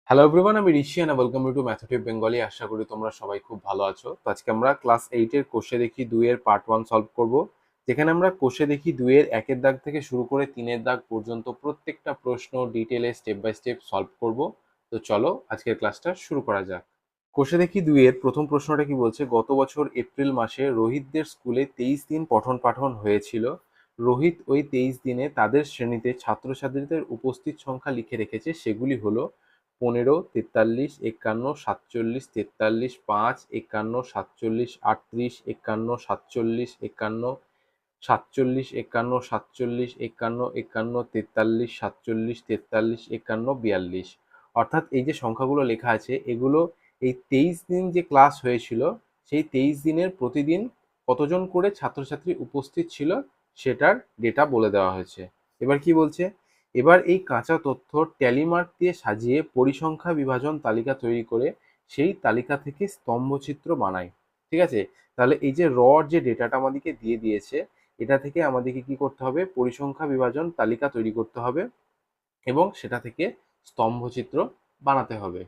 Hello everyone, আমি Rishi and welcome to mathematic Bengali. আশা করি তোমরা সবাই খুব ভালো আছো। তো আজকে আমরা ক্লাস 8 এর কোষে দেখি 2 এর পার্ট 1 সলভ করব, যেখানে আমরা কোষে দেখি 2 এর 1 এর দাগ থেকে শুরু করে 3 এর দাগ পর্যন্ত প্রত্যেকটা প্রশ্ন ডিটেইলে স্টেপ বাই স্টেপ সলভ করব। তো চলো আজকের ক্লাসটা শুরু করা যাক। কোষে দেখি 2 এর প্রথম প্রশ্নটা কি বলছে, গত বছর এপ্রিল মাসে রোহিতদের স্কুলে 23 দিন পঠন পাঠন হয়েছিল। রোহিত ওই 23 দিনে তাদের শ্রেণীতে ছাত্রছাত্রীদের উপস্থিত সংখ্যা লিখে রেখেছে, সেগুলি হলো 15, 43, 51, 47, 43, 5, 51, 47, 38, 51, 47, 51, 47, 51, 47, 51, 51, 43, 47, 43, 51, 42। অর্থাৎ এই যে সংখ্যাগুলো লেখা আছে, এগুলো এই 23 দিন যে ক্লাস হয়েছিল, সেই 23 দিনের প্রতিদিন কতজন করে ছাত্রছাত্রী উপস্থিত ছিল সেটার ডেটা বলে দেওয়া হয়েছে। এবার কি বলছে, এবার এই কাঁচা তথ্য ট্যালি মার্ক দিয়ে সাজিয়ে পরিসংখ্যা বিভাজন তালিকা তৈরি করে সেই তালিকা থেকে স্তম্ভচিত্র বানায়। ঠিক আছে, তাহলে এই যে যে ডেটাটা আমাদেরকে দিয়ে দিয়েছে, এটা থেকে আমাদেরকে কি করতে হবে, পরিসংখ্যা বিভাজন তালিকা তৈরি করতে হবে এবং সেটা থেকে স্তম্ভচিত্র বানাতে হবে।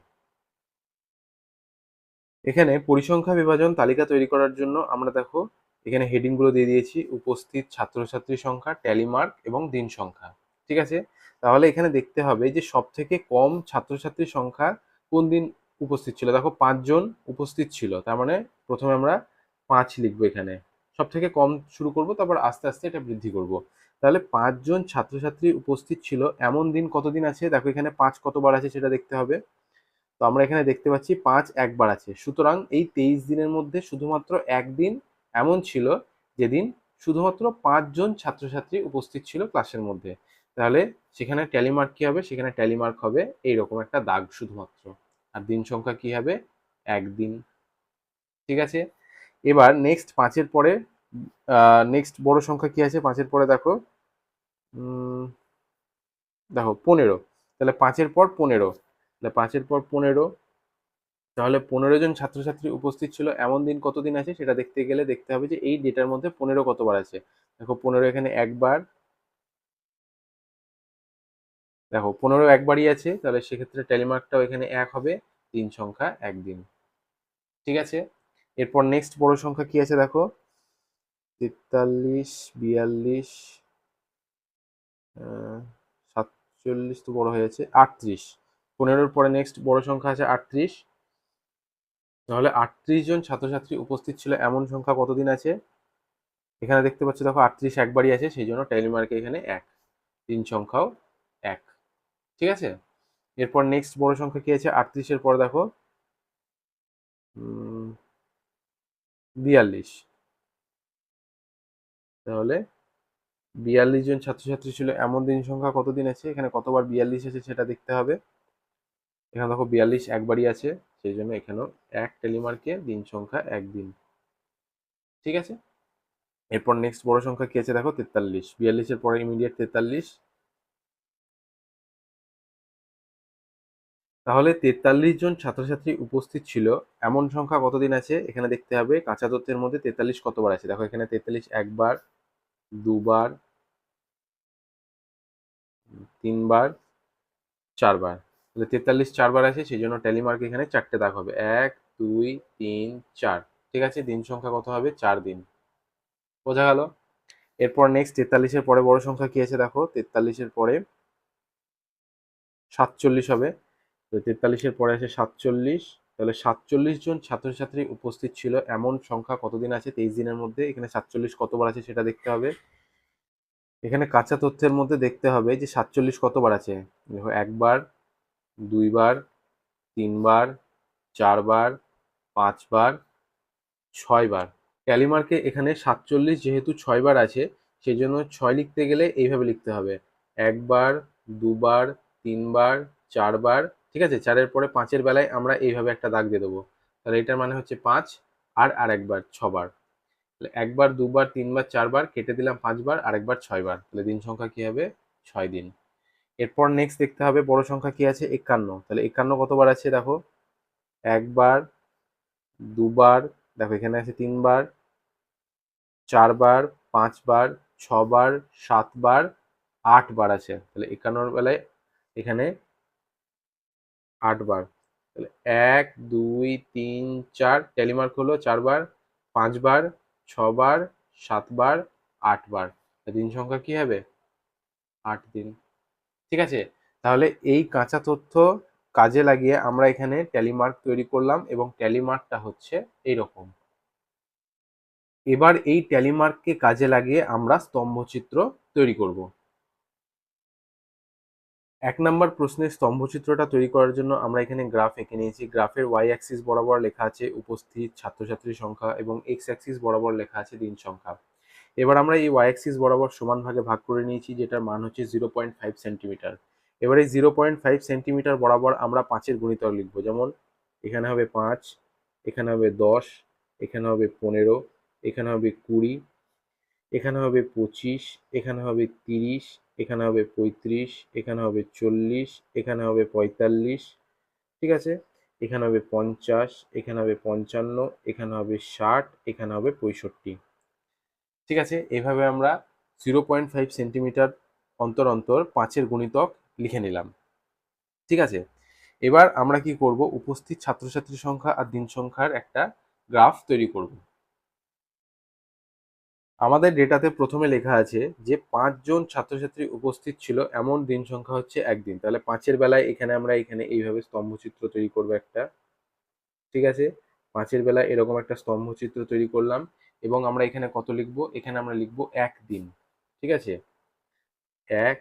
এখানে পরিসংখ্যা বিভাজন তালিকা তৈরি করার জন্য আমরা দেখো এখানে হেডিং গুলো দিয়ে দিয়েছি, উপস্থিত ছাত্রছাত্রী সংখ্যা, ট্যালি মার্ক এবং দিন সংখ্যা। ঠিক আছে, তাহলে এখানে দেখতে হবে যে সব থেকে কম ছাত্রছাত্রীর সংখ্যা কোন দিন উপস্থিত ছিল। দেখো 5 জন উপস্থিত ছিল, তার মানে প্রথমে আমরা 5 লিখবো। এখানে সব থেকে কম শুরু করব, তারপর আস্তে আস্তে এটা বৃদ্ধি করব। তাহলে 5 জন ছাত্রছাত্রী উপস্থিত ছিল এমন দিন কতদিন আছে, দেখো এখানে 5 কতবার আছে সেটা দেখতে হবে। তো আমরা এখানে দেখতে পাচ্ছি 5 একবার আছে, সুতরাং এই 23 দিনের মধ্যে শুধুমাত্র একদিন এমন ছিল যেদিন শুধুমাত্র 5 জন ছাত্রছাত্রী উপস্থিত ছিল ক্লাসের মধ্যে। তাহলে সেখানে ট্যালি মার্ক কি হবে, সেখানে ট্যালি মার্ক হবে এইরকম একটা দাগ শুধুমাত্র। আর দিন সংখ্যা কি হবে, একদিন। ঠিক আছে, এবার নেক্সট 5-এর পরে নেক্সট বড় সংখ্যা কি আছে 5-এর পরে, দেখো দেখো 15। তাহলে 5-এর পর 15, তাহলে 5-এর পর 15, তাহলে 15 জন ছাত্রছাত্রী উপস্থিত ছিল এমন দিন কতদিন আছে সেটা দেখতে গেলে দেখতে হবে যে এই ডেটার মধ্যে 15 কতবার আছে। দেখো 15 এখানে একবার, দেখো 15 একবারই আছে, তাহলে সেক্ষেত্রে ট্যালিমার্কটাও এখানে 1 হবে, দিন সংখ্যা একদিন। ঠিক আছে, এরপর নেক্সট বড় সংখ্যা কি আছে দেখো, 43, 42, 47 তো বড় হয়ে যাচ্ছে, 38। 15-র পরে নেক্সট বড় সংখ্যা আছে 38। তাহলে 38 জন ছাত্রছাত্রী উপস্থিত ছিল এমন সংখ্যা কতদিন আছে, এখানে দেখতে পাচ্ছ দেখো 38 একবারই আছে, সেই জন্য ট্যালি মার্কে এখানে 1, তিন সংখ্যাও 1। ঠিক আছে, এরপর নেক্সট বড় সংখ্যা কি আছে 38-এর পর দেখো 42। তাহলে 42 জন ছাত্রছাত্রী ছিল এমন দিন সংখ্যা কতদিন আছে, এখানে কতবার 42 আছে সেটা দেখতে হবে। এখানে দেখো 42 একবারই আছে, সেই জন্য এখানেও 1 ট্যালি মার্কে, দিন সংখ্যা একদিন। ঠিক আছে, এরপর নেক্সট বড় সংখ্যা কি আছে দেখো 43, 42-এর পরে ইমিডিয়েট 43। তাহলে 43 জন ছাত্রছাত্রী উপস্থিত ছিল এমন সংখ্যা কতদিন আছে, এখানে দেখতে হবে কাঁচা তথ্যের মধ্যে 43 কতবার আছে। দেখো এখানে 43 একবার, দুবার, তিনবার, চারবার। তাহলে 43 চারবার আছে, সেই জন্য ট্যালি মার্ক এখানে 4টে দাগ হবে, 1, 2, 3, 4। ঠিক আছে, দিন সংখ্যা কত হবে, 4 দিন। বোঝা গেল। এরপর নেক্সট 43-এর পরে বড় সংখ্যা কি আছে দেখো, 43-এর পরে 47 হবে। তো 43-এর পরে আছে 47, তাহলে 47 জন ছাত্রছাত্রী উপস্থিত ছিল এমন সংখ্যা কতদিন আছে 23 দিনের মধ্যে, এখানে 47 কতবার আছে সেটা দেখতে হবে। এখানে কাঁচা তথ্যের মধ্যে দেখতে হবে যে 47 কতবার আছে। দেখো একবার, দুইবার, তিনবার, চারবার, 5বার, 6বার। ট্যালিমার্কে এখানে 47 যেহেতু 6বার আছে, সেই জন্য 6 লিখতে গেলে এইভাবে লিখতে হবে, একবার, দুবার, তিনবার, চারবার। ঠিক আছে, 4-এর পরে 5-এর বেলায় আমরা এইভাবে একটা দাগ দিয়ে দেবো, তাহলে এটার মানে হচ্ছে 5, আর আরেকবার 6বার। তাহলে একবার, দুবার, তিনবার, চারবার কেটে দিলাম 5বার, আরেকবার 6বার, তাহলে দিন সংখ্যা কি হবে, 6 দিন। এরপর নেক্সট দেখতে হবে বড় সংখ্যা কি আছে 51, তাহলে 51 কতবার আছে দেখো, একবার, দুবার, দেখো এখানে আছে তিনবার, চারবার, 5বার, 6বার, 7বার, 8বার আছে। তাহলে 51 বেলায় এখানে 8 বার। তাহলে 1 2 3 4, ট্যালি মার্ক হলো 4 বার, 5 বার, 6 বার, 7 বার, 8 বার। দিন সংখ্যা কি হবে? 8 দিন। ঠিক আছে, তাহলে এই কাঁচা তথ্য কাজে লাগিয়ে আমরা এখানে ট্যালি মার্ক তৈরি করলাম এবং ট্যালি মার্কটা হচ্ছে এইরকম। এবার এই ট্যালি মার্ককে কাজে লাগিয়ে আমরা স্তম্ভচিত্র তৈরি করব। 1 নম্বর প্রশ্নের স্তম্ভচিত্রটা তৈরি করার জন্য আমরা এখানে গ্রাফ এঁকে নিয়েছি। গ্রাফের ওয়াই অ্যাক্সিস বরাবর লেখা আছে উপস্থিত ছাত্রছাত্রীর সংখ্যা এবং এক্স অ্যাক্সিস বরাবর লেখা আছে দিন সংখ্যা। এবার আমরা এই ওয়াই অ্যাক্সিস বরাবর সমান ভাগে ভাগ করে নিয়েছি, যেটার মান হচ্ছে 0.5 সেন্টিমিটার। এবার এই 0.5 সেন্টিমিটার বরাবর আমরা 5-এর গুণিতক লিখবো। যেমন এখানে হবে 5, এখানে হবে 10, এখানে হবে 15, এখানে হবে 20, এখানে হবে 25, এখানে হবে 30, এখানে হবে 35, এখানে হবে 40, এখানে হবে 45, ঠিক আছে, এখানে হবে 50, এখানে হবে 55, এখানে হবে 60, এখানে হবে 65। ঠিক আছে, এভাবে আমরা 0.5 সেন্টিমিটার অন্তর অন্তর 5-এর গুণিতক লিখে নিলাম। ঠিক আছে, এবার আমরা কি করব, উপস্থিত ছাত্রছাত্রীর সংখ্যা আর দিন সংখ্যার একটা গ্রাফ তৈরি করব। আমাদের ডেটাতে প্রথমে লেখা আছে যে 5 জন ছাত্রছাত্রী উপস্থিত ছিল, এমন দিন সংখ্যা হচ্ছে 1 দিন। তাহলে 5-এর বেলায় এখানে আমরা এখানে এইভাবে স্তম্ভচিত্র তৈরি করব একটা। ঠিক আছে, 5-এর বেলায় এরকম একটা স্তম্ভচিত্র তৈরি করলাম এবং আমরা এখানে কত লিখব, এখানে আমরা লিখব 1 দিন। ঠিক আছে, 1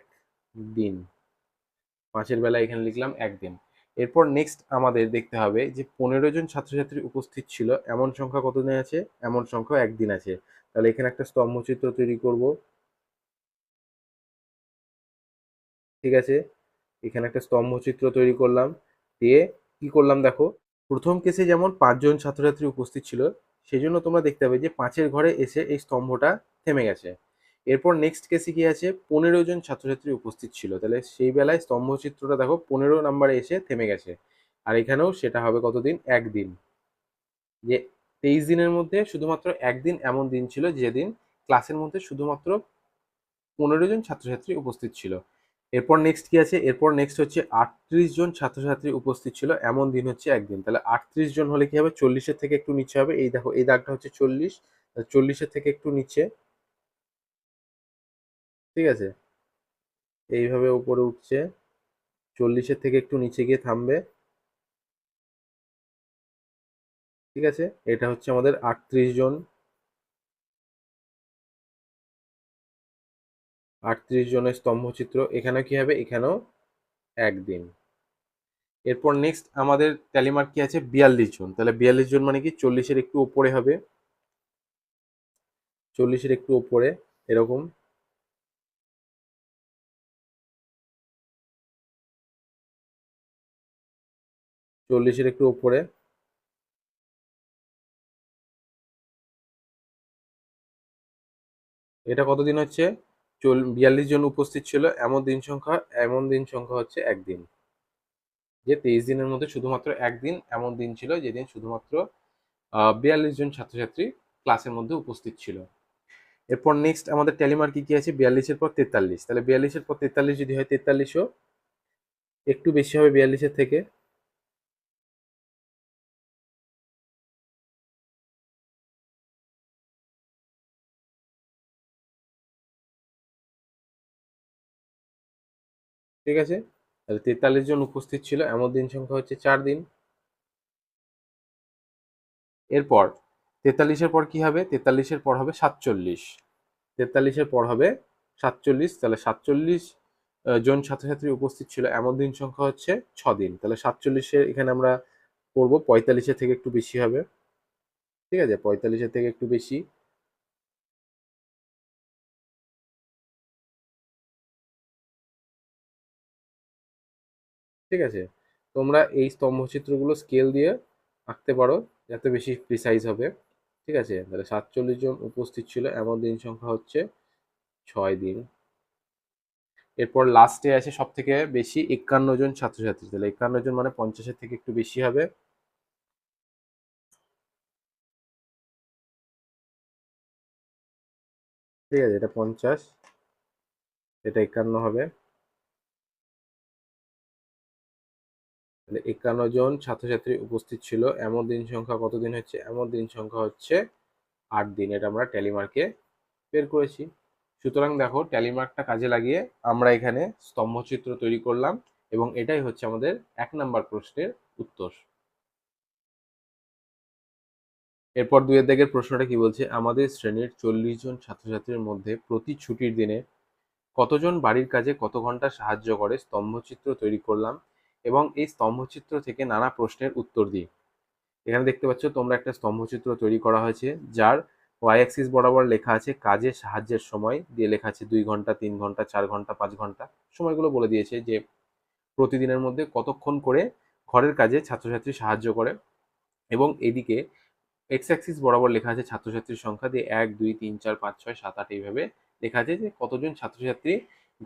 দিন। 5-এর বেলায় এখানে লিখলাম 1 দিন। এরপর নেক্সট আমাদের দেখতে হবে যে 15 জন ছাত্রছাত্রী উপস্থিত ছিল, এমন সংখ্যা কতদিন আছে, এমন সংখ্যা 1 দিন আছে। তাহলে এখানে একটা স্তম্ভচিত্র তৈরি করব। ঠিক আছে, এখানে একটা স্তম্ভচিত্র তৈরি করলাম, দিয়ে কি করলাম দেখো, প্রথম কেসে যেমন 5 জন ছাত্রছাত্রী উপস্থিত ছিল, সেই জন্য তোমরা দেখতে পাবে যে 5-এর ঘরে এসে এই স্তম্ভটা থেমে গেছে। এরপর নেক্সট কেসে কি আছে, 15 জন ছাত্রছাত্রী উপস্থিত ছিল, তাহলে সেই বেলায় স্তম্ভচিত্রটা দেখো 15 নম্বরে এসে থেমে গেছে। আর এখানেও সেটা হবে কতদিন, 1 দিন। যে 23 দিনের মধ্যে শুধুমাত্র 1 দিন এমন দিন ছিল যেদিন ক্লাসের মধ্যে শুধুমাত্র 15 জন ছাত্রছাত্রী উপস্থিত ছিল। এরপর নেক্সট কি আছে, এরপর নেক্সট হচ্ছে 38 জন ছাত্রছাত্রী উপস্থিত ছিল, এমন দিন হচ্ছে 1 দিন। তাহলে 38 জন হলে কি হবে, 40-এর থেকে একটু নিচে হবে। এই দেখো এই দাগটা হচ্ছে 40, 40-এর থেকে একটু নিচে। ঠিক আছে, এইভাবে উপরে উঠছে, 40-এর থেকে একটু নিচে গিয়ে থামবে। ঠিক আছে, এটা হচ্ছে আমাদের 38 জন। 38 জনের স্তম্ভচিত্র। এখানেও কি হবে, এখানেও 1 দিন। এরপর নেক্সট আমাদের ট্যালিমার্ক কি আছে, 42 জন। তাহলে 42 জন মানে কি 40-এর একটু উপরে হবে, 40-এর একটু উপরে এরকম। 40-এর একটু উপরে। এটা কতদিন হচ্ছে, 42 জন উপস্থিত ছিল, এমন দিন সংখ্যা হচ্ছে 1 দিন। যে 23 দিনের মধ্যে শুধুমাত্র 1 দিন এমন দিন ছিল যেদিন শুধুমাত্র 42 জন ছাত্রছাত্রী ক্লাসের মধ্যে উপস্থিত ছিল। এরপর নেক্সট আমাদের ট্যালিমার্ক কি আছে, 42-এর পর 43। তাহলে 42-এর পর 43 যদি হয়, 43ও একটু বেশি হবে 42-এর থেকে। ঠিক আছে, তাহলে 43 জন উপস্থিত ছিল, এমন দিন সংখ্যা হচ্ছে 4 দিন। এরপর 43-এর পর কি হবে, 43-এর পর হবে 47। 43-এর পর হবে 47। তাহলে 47 জন ছাত্রছাত্রী উপস্থিত ছিল, এমন দিন সংখ্যা হচ্ছে 6 দিন। তাহলে 47-এর এখানে আমরা করবো 45-এর থেকে একটু বেশি হবে। ঠিক আছে, 45-এর থেকে একটু বেশি। ঠিক আছে, তোমরা এই স্তম্ভচিত্রগুলো স্কেল দিয়ে আঁকতে পারো, যাতে বেশি প্রিসাইজ হবে। ঠিক আছে, তাহলে 47 জন উপস্থিত ছিল, এমন দিন সংখ্যা হচ্ছে 6 দিন। এরপর লাস্টে আছে সব থেকে বেশি 51 জন ছাত্রছাত্রী। তাহলে 51 জন মানে 50-এর থেকে একটু বেশি হবে। ঠিক আছে, এটা 50, এটা 51 হবে। 51 জন ছাত্রছাত্রী উপস্থিত ছিল, এমন দিন সংখ্যা কত দিন হচ্ছে? এমন দিন সংখ্যা হচ্ছে 8 দিন। এটা আমরা ট্যালিমার্কে বের করেছি। সুতরাং দেখো ট্যালিমার্কটা কাজে লাগিয়ে আমরা এখানে স্তম্ভচিত্র তৈরি করলাম এবং এটাই হচ্ছে আমাদের 1 নাম্বার প্রশ্নের উত্তর। এরপর 2 এর দাগের প্রশ্নটা কি বলছে? আমাদের শ্রেণীর 40 জন ছাত্রছাত্রীর মধ্যে প্রতি ছুটির দিনে কতজন বাড়ির কাজে কত ঘন্টা সাহায্য করে স্তম্ভচিত্র তৈরি করলাম এবং এই স্তম্ভচিত্র থেকে নানা প্রশ্নের উত্তর দিই। এখানে দেখতে পাচ্ছ তোমরা একটা স্তম্ভচিত্র তৈরি করা হয়েছে, যার ওয়াই অ্যাক্সিস বরাবর লেখা আছে কাজে সাহায্যের সময়, দিয়ে লেখা আছে 2 ঘন্টা, 3 ঘন্টা, 4 ঘন্টা, 5 ঘন্টা। সময়গুলো বলে দিয়েছে যে প্রতিদিনের মধ্যে কতক্ষণ করে ঘরের কাজে ছাত্রছাত্রী সাহায্য করে, এবং এদিকে এক্স অ্যাক্সিস বরাবর লেখা আছে ছাত্রছাত্রীর সংখ্যা, দিয়ে 1 2 3 4 5 6 7 8 এইভাবে লেখা আছে যে কতজন ছাত্রছাত্রী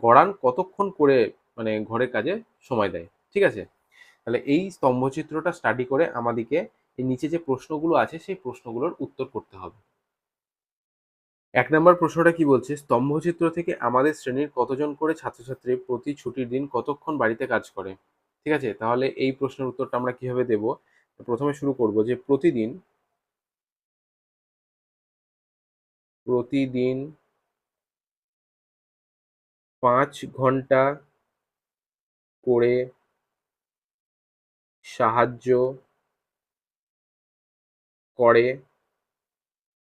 গড়ান কতক্ষণ করে মানে ঘরের কাজে সময় দেয়। ঠিক আছে, তাহলে এই স্তম্ভচিত্রটা স্টাডি করে আমাদেরকে এই নিচে যে প্রশ্নগুলো আছে সেই প্রশ্নগুলোর উত্তর করতে হবে। 1 নম্বর প্রশ্নটা কি বলছে? স্তম্ভচিত্র থেকে আমাদের শ্রেণীর কতজন করে ছাত্রছাত্রী প্রতি ছুটির দিন কতক্ষণ বাড়িতে কাজ করে? ঠিক আছে, তাহলে এই প্রশ্নের উত্তরটা আমরা কিভাবে দেব? প্রথমে শুরু করব যে প্রতিদিন প্রতিদিন 5 ঘন্টা করে সাহায্য করে।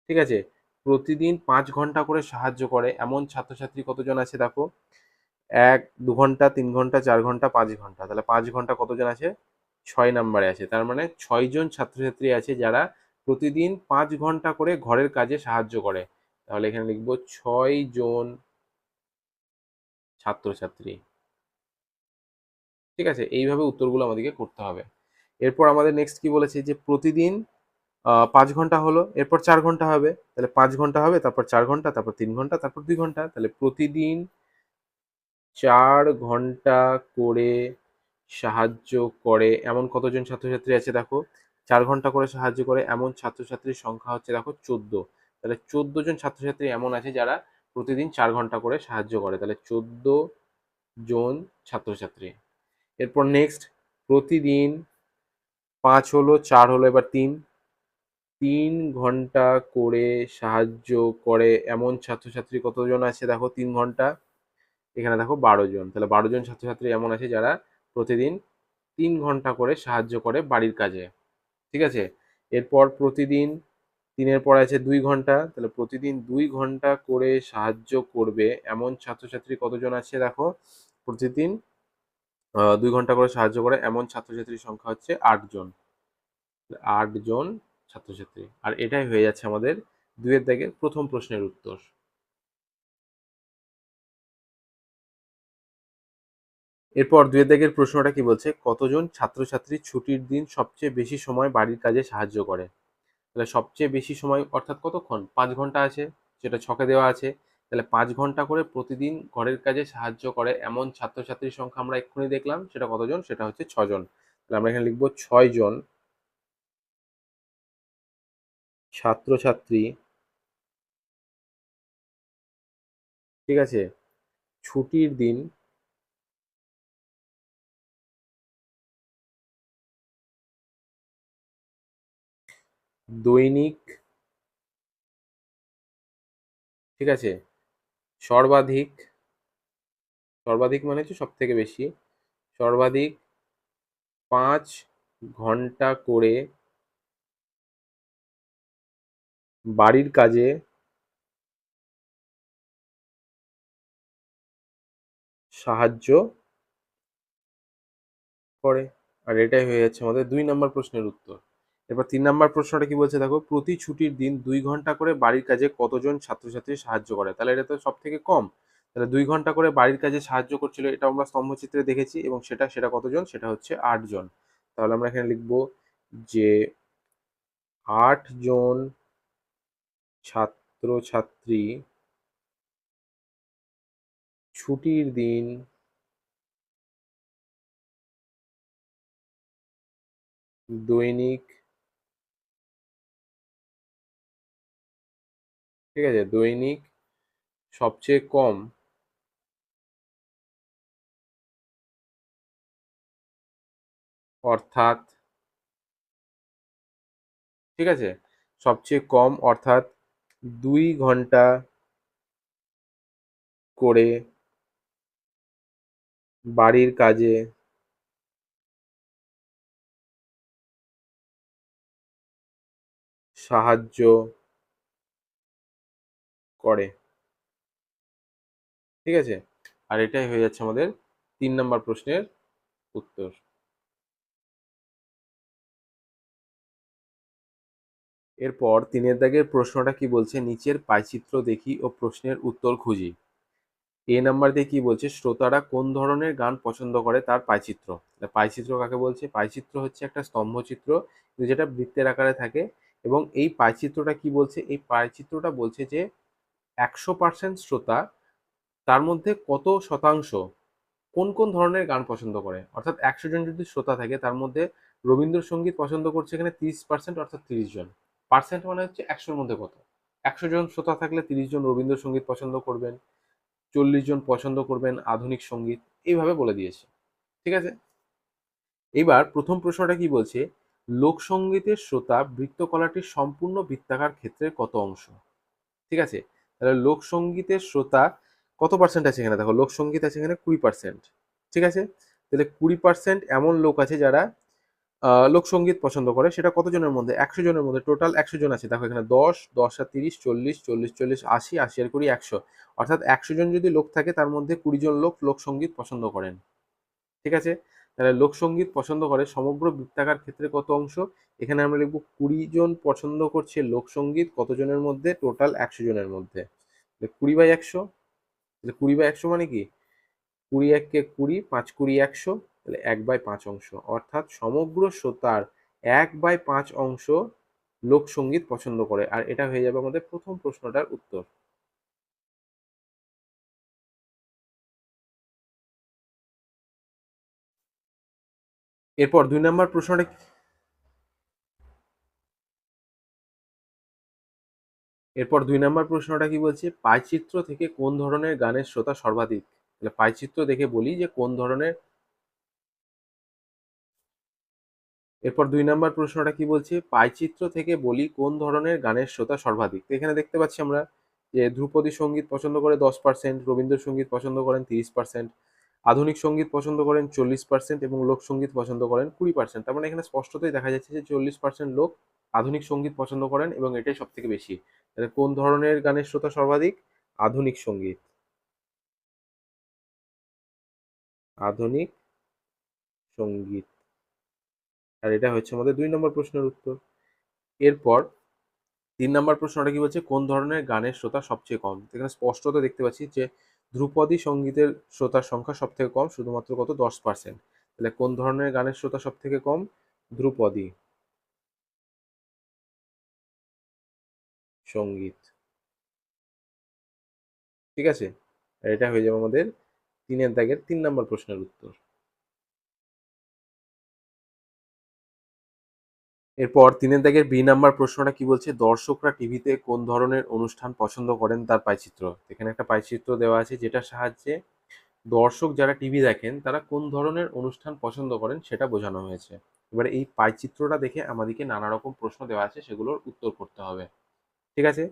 ঠিক আছে, প্রতিদিন 5 ঘন্টা করে সাহায্য করে এমন ছাত্রছাত্রী কতজন আছে দেখো? 1 2 ঘন্টা, 3 ঘন্টা, 4 ঘন্টা, 5 ঘন্টা। তাহলে 5 ঘন্টা কতজন আছে? 6 নাম্বারে আছে। তার মানে 6 জন ছাত্রছাত্রী আছে যারা প্রতিদিন 5 ঘন্টা করে ঘরের কাজে সাহায্য করে। তাহলে এখানে লিখবো 6 জন ছাত্রছাত্রী। ঠিক আছে, এইভাবে উত্তরগুলো আমাদেরকে করতে হবে। এরপর আমাদের নেক্সট কি বলেছে যে প্রতিদিন 5 ঘন্টা হলো, এরপর 4 ঘন্টা হবে। তাহলে 5 ঘন্টা হবে, তারপর 4 ঘন্টা, তারপর 3 ঘন্টা, তারপর 2 ঘন্টা। তাহলে প্রতিদিন 4 ঘন্টা করে সাহায্য করে এমন কতজন ছাত্রছাত্রী আছে দেখো? 4 ঘন্টা করে সাহায্য করে এমন ছাত্রছাত্রীর সংখ্যা হচ্ছে দেখো 14। তাহলে 14 জন ছাত্রছাত্রী এমন আছে যারা প্রতিদিন 4 ঘন্টা করে সাহায্য করে। তাহলে 14 জন ছাত্রছাত্রী। এরপর নেক্সট প্রতিদিন 5 হলো, 4 হলো, এবার 3 ঘন্টা করে সাহায্য করে এমন ছাত্রছাত্রী কতজন আছে দেখো? 3 ঘন্টা। এখানে দেখো 12 জন। তাহলে 12 জন ছাত্রছাত্রী এমন আছে যারা প্রতিদিন 3 ঘন্টা করে সাহায্য করে বাড়ির কাজে। ঠিক আছে, এরপর প্রতিদিন 3 এর পরে আছে 2 ঘন্টা। তাহলে প্রতিদিন 2 ঘন্টা করে সাহায্য করবে এমন ছাত্রছাত্রী কতজন আছে দেখো? প্রতিদিন 2 ঘন্টা করে সাহায্য করে এমন ছাত্রছাত্রীর সংখ্যা হচ্ছে 8 জন। 8 জন ছাত্রছাত্রী। আর এটাই হয়ে যাচ্ছে আমাদের 2 এর দাগের প্রথম প্রশ্নের উত্তর। এরপর 2 এর দাগের প্রশ্নটা কি বলছে? কতজন ছাত্রছাত্রী ছুটির দিন সবচেয়ে বেশি সময় বাড়ির কাজে সাহায্য করে? তাহলে সবচেয়ে বেশি সময় অর্থাৎ কতক্ষণ? 5 ঘন্টা আছে, সেটা ছকে দেওয়া আছে। তাহলে 5 ঘন্টা করে প্রতিদিন ঘরের কাজে সাহায্য করে এমন ছাত্রছাত্রীর সংখ্যা আমরা এক্ষুনি দেখলাম, সেটা কতজন? সেটা হচ্ছে 6 জন। তাহলে আমরা এখানে লিখব 6 জন ছাত্রছাত্রী। ঠিক আছে, ছুটির দিন দৈনিক, ঠিক আছে, সর্বাধিক, সর্বাধিক মানে হচ্ছে সব থেকে বেশি, সর্বাধিক 5 ঘন্টা করে বাড়ির কাজে সাহায্য করে। আর এটাই হয়ে যাচ্ছে আমাদের 2 নম্বর প্রশ্নের উত্তর। এরপর 3 নম্বর প্রশ্নটা কি বলছে দেখো? প্রতি ছুটির দিন 2 ঘন্টা করে বাড়ির কাজে কতজন ছাত্রছাত্রী সাহায্য করে? তাহলে এটা তো সব থেকে কম। তাহলে 2 ঘন্টা করে বাড়ির কাজে সাহায্য করছিল, এটা আমরা স্তম্ভচিত্রে দেখেছি, এবং সেটা কতজন? সেটা হচ্ছে 8 জন। তাহলে আমরা এখানে লিখব যে 8 জন ছাত্রছাত্রী ছুটির দিন দৈনিক, ঠিক আছে, দৈনিক সবচেয়ে কম অর্থাৎ, ঠিক আছে, সবচেয়ে কম অর্থাৎ 2 ঘন্টা করে বাড়ির কাজে সাহায্য করে। ঠিক আছে, আর এটাই হয়ে যাচ্ছে আমাদের 3 নম্বর প্রশ্নের উত্তর। এরপর 3-এর দাগের প্রশ্নটা কি বলছে, নিচের পাইচিত্র দেখি ও প্রশ্নের উত্তর খুঁজি। নাম্বার দিয়ে কি বলছে, শ্রোতারা কোন ধরনের গান পছন্দ করে তার পাইচিত্র। পাইচিত্র কাকে বলছে, পাইচিত্র হচ্ছে একটা স্তম্ভচিত্র যেটা বৃত্তের আকারে থাকে। এবং এই পাইচিত্রটা কি বলছে, এই পাইচিত্রটা বলছে যে 100% শ্রোতা, তার মধ্যে কত শতাংশ কোন কোন ধরনের গান পছন্দ করে। অর্থাৎ 100 জন যদি শ্রোতা থাকে তার মধ্যে রবীন্দ্রসঙ্গীত পছন্দ করছে এখানে 30%, অর্থাৎ 30 জন। পার্সেন্ট মানে হচ্ছে 100-র মধ্যে কত। 100 জন শ্রোতা থাকলে 30 জন রবীন্দ্রসঙ্গীত পছন্দ করবেন, 40 জন পছন্দ করবেন আধুনিক সঙ্গীত, এইভাবে বলে দিয়েছে। ঠিক আছে, এবার প্রথম প্রশ্নটা কি বলছে, লোকসঙ্গীতের শ্রোতা বৃত্তকলাটির সম্পূর্ণ বৃত্তাকার ক্ষেত্রের কত অংশ। ঠিক আছে, তাহলে লোকসঙ্গীতের শ্রোতা কত পার্সেন্ট আছে এখানে, দেখো লোকসঙ্গীত আছে এখানে 20%। ঠিক আছে, তাহলে 20% এমন লোক আছে যারা লোকসঙ্গীত পছন্দ করে। সেটা কতজনের মধ্যে, 100 জনের মধ্যে। টোটাল 100 জন আছে, দেখো এখানে 10 আর 30 40 40 40 80 80 আর 20 100। অর্থাৎ 100 জন যদি লোক থাকে তার মধ্যে 20 জন লোক লোকসঙ্গীত পছন্দ করেন। ঠিক আছে, তাহলে লোকসঙ্গীত পছন্দ করে সমগ্র বৃত্তাকার ক্ষেত্রে কত অংশ। এখানে আমরা লিখবো 20 জন পছন্দ করছে লোকসঙ্গীত কতজনের মধ্যে, টোটাল 100 জনের মধ্যে। 20/100, তাহলে 20/100 মানে কি, 20 × 1 = 20, 5 × 20 = 100, তাহলে 1/5 অংশ। অর্থাৎ সমগ্র শ্রোতার 1/5 অংশ লোকসঙ্গীত পছন্দ করে। আর এটা হয়ে যাবে আমাদের প্রথম প্রশ্নটার উত্তর। এরপর 2 নম্বর প্রশ্নটা, কি বলছে, পাইচিত্র থেকে কোন ধরনের গানের শ্রোতা সর্বাধিক। তাহলে পাইচিত্র দেখে বলি যে কোন ধরনের। এরপর 2 নম্বর প্রশ্নটা কি বলছে, পাইচিত্র থেকে বলি কোন ধরনের গানের শ্রোতা সর্বাধিক। তো এখানে দেখতে পাচ্ছি আমরা যে ধ্রুপদী সঙ্গীত পছন্দ করে 10%, রবীন্দ্রসঙ্গীত পছন্দ করেন 30%, আধুনিক সঙ্গীত পছন্দ করেন 40% এবং লোকসঙ্গীত পছন্দ করেন 20%। তার মানে এখানে স্পষ্টতই দেখা যাচ্ছে যে 40% লোক আধুনিক সঙ্গীত পছন্দ করেন এবং এটাই সব থেকে বেশি। তাহলে কোন ধরনের গানের শ্রোতা সর্বাধিক, আধুনিক সঙ্গীত, আধুনিক সঙ্গীত। আর এটা হচ্ছে আমাদের 2 নম্বর প্রশ্নের উত্তর। এরপর 3 নম্বর প্রশ্নটা কি বলছে, কোন ধরনের গানের শ্রোতা সবচেয়ে কম। এখানে স্পষ্টত দেখতে পাচ্ছি যে ধ্রুপদী সঙ্গীতের শ্রোতার সংখ্যা সব থেকে কম, শুধুমাত্র কত, 10%। তাহলে কোন ধরনের গানের শ্রোতা সব থেকে কম, ধ্রুপদী সঙ্গীত। ঠিক আছে, আর এটা হয়ে যাবে আমাদের 3-এর দাগের 3 নম্বর প্রশ্নের উত্তর। এরপর 3-এর দাগের বি প্রশ্নটা কি বলছে, দর্শকরা টিভিতে কোন ধরনের অনুষ্ঠান পছন্দ করেন তার পাইচিত্র। এখানে একটা পাইচিত্র দেওয়া আছে যেটার সাহায্যে দর্শক যারা টিভি দেখেন তারা কোন ধরনের অনুষ্ঠান পছন্দ করেন সেটা বোঝানো হয়েছে। এবারে এই পাইচিত্রটা দেখে আমাদেরকে নানা রকম প্রশ্ন দেওয়া আছে, সেগুলোর উত্তর করতে হবে। ঠিক আছে,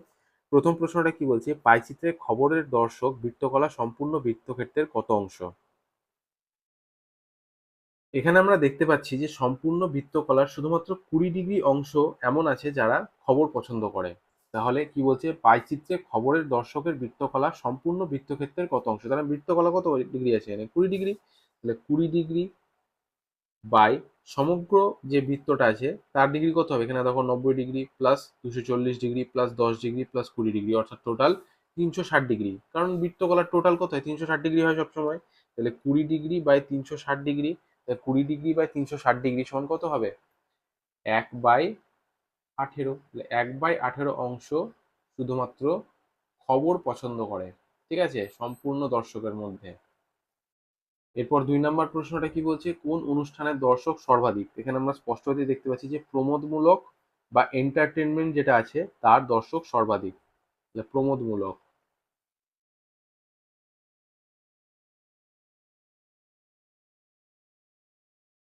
প্রথম প্রশ্নটা কি বলছে, পাইচিত্রে খবরের দর্শক বৃত্তকলা সম্পূর্ণ বৃত্তক্ষেত্রের কত অংশ। এখানে আমরা দেখতে পাচ্ছি যে সম্পূর্ণ বৃত্তকলার শুধুমাত্র 20 ডিগ্রি অংশ এমন আছে যারা খবর পছন্দ করে। তাহলে কি বলছে, পাইচিত্রে খবরের দর্শকের বৃত্তকলা সম্পূর্ণ বৃত্তক্ষেত্রের কত অংশ। তাহলে বৃত্তকলা কত ডিগ্রি আছে, এখানে 20 ডিগ্রি। তাহলে 20 ডিগ্রি বাই সমগ্র যে বৃত্তটা আছে তার ডিগ্রি কত হবে, এখানে দেখো 90 degree plus 240 degree plus 10 degree plus 20 degree, অর্থাৎ টোটাল 360 ডিগ্রি। কারণ বৃত্তকলার টোটাল কত হয়, 360 ডিগ্রি হয় সবসময়। তাহলে 20 degree by 360 degree, 20 degree by 360 degree সমান কত হবে, 1/18। 1/18 অংশ শুধুমাত্র খবর পছন্দ করে। ঠিক আছে, সম্পূর্ণ দর্শকের মধ্যে। এরপর 2 নম্বর প্রশ্নটা কি বলছে, কোন অনুষ্ঠানের দর্শক সর্বাধিক। এখানে আমরা স্পষ্টতই দেখতে পাচ্ছি যে প্রমোদমূলক বা এন্টারটেনমেন্ট যেটা আছে তার দর্শক সর্বাধিক। প্রমোদমূলক।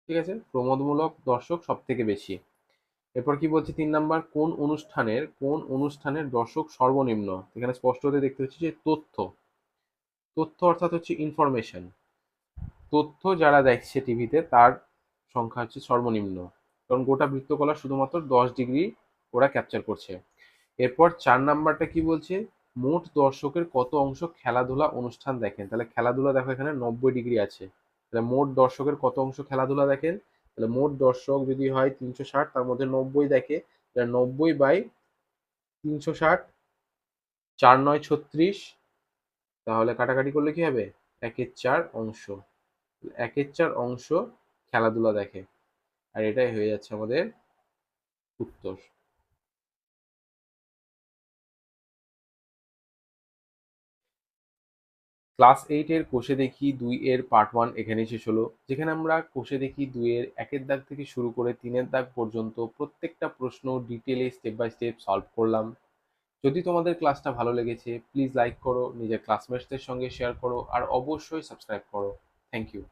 ঠিক আছে, প্রমোদমূলক দর্শক সব থেকে বেশি। এরপর কি বলছে 3 নাম্বার, কোন অনুষ্ঠানের দর্শক সর্বনিম্ন? এখানে স্পষ্ট হতে দেখতে হচ্ছে যে তথ্য, তথ্য অর্থাৎ হচ্ছে ইনফরমেশন, তথ্য যারা দেখছে টিভিতে তার সংখ্যা হচ্ছে সর্বনিম্ন, কারণ গোটা বৃত্তকলা শুধুমাত্র 10 ডিগ্রি ওরা ক্যাপচার করছে। এরপর 4 নাম্বারটা কি বলছে, মোট দর্শকের কত অংশ খেলাধুলা অনুষ্ঠান দেখেন? তাহলে খেলাধুলা দেখো এখানে 90 ডিগ্রি আছে, তাহলে মোট দর্শকের কত অংশ খেলাধুলা দেখেন? তাহলে মোট দর্শক যদি হয় 360, তার মধ্যে 90 দেখে, তাহলে 90/360, 4×9 = 36, তাহলে কাটাকাটি করলে কি হবে? 1/4 অংশ, 1/4 অংশ খেলাধুলা দেখে, আর এটাই হয়ে যাচ্ছে আমাদের উত্তর। ক্লাস 8 এর কোষে দেখি 2 এর পার্ট 1 এখানেই শেষ হলো, যেখানে আমরা কোষে দেখি 2 এর 1-এর দাগ থেকে শুরু করে 3-এর দাগ পর্যন্ত প্রত্যেকটা প্রশ্ন ডিটেলে স্টেপ বাই স্টেপ সলভ করলাম। যদি তোমাদের ক্লাসটা ভালো লেগেছে প্লিজ লাইক করো, নিজের ক্লাসমেটসদের সঙ্গে শেয়ার করো, আর অবশ্যই সাবস্ক্রাইব করো। Thank you.